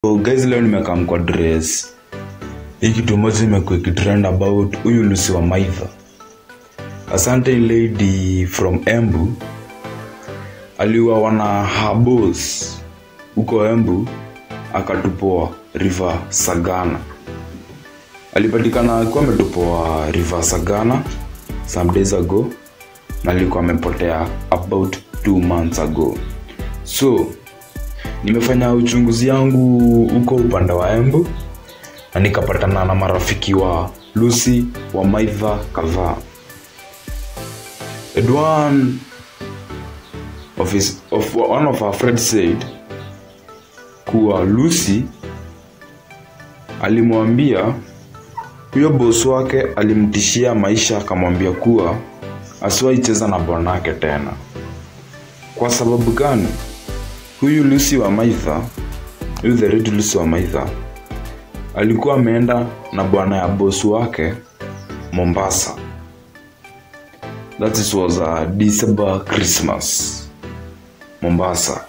So guys, leo nimekam kwa dress. Hii kitu moja imekuwa ikitrend about huyu Lucy Wamaitha. Asante lady from Embu. Aliuawa na her boss huko Embu, akatupwa River Sagana. Alipatikana alikuwa ametupwa River Sagana some days ago, na alikuwa amepotea about 2 months ago. So nimefanya uchunguzi yangu huko upande wa Embu na nikapatana na marafiki wa Lucy Wamaitha kadhaa. One of our friends said kuwa Lucy alimwambia huyo boss wake, alimtishia maisha, akamwambia kuwa asiwahi cheza na bwanake tena. Kwa sababu gani? Huyu Lucy Wamaitha, huyu the red Lucy Wamaitha, alikuwa ameenda na bwana ya boss wake Mombasa. That was a December Christmas Mombasa.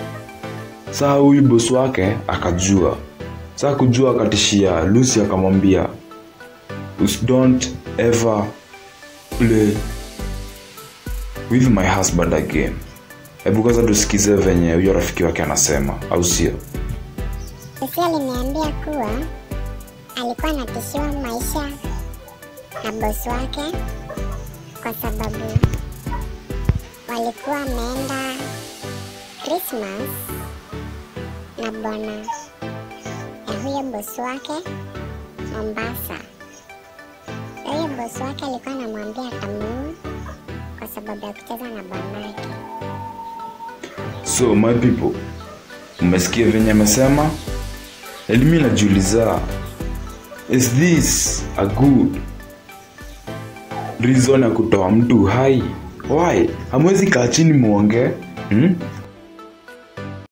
Sasa huyu boss wake akajua. Sasa kujua akatishia Lucy, akamwambia don't ever play with my husband again. Hebu kwanza tusikize venye huyo rafiki wake anasema, au sio? Lucy aliniambia kuwa alikuwa anatishiwa maisha na boss wake kwa sababu walikuwa wameenda Christmas na bwana ya huyo boss wake Mombasa. Huyo boss wake alikuwa anamwambia atamuua kwa sababu ya kucheza na bwanake. So my people, umesikia venye amesema? Mimi najiuliza, is this a good reason ya kutoa mtu hai? Why? Hamwezi kaa chini muongee?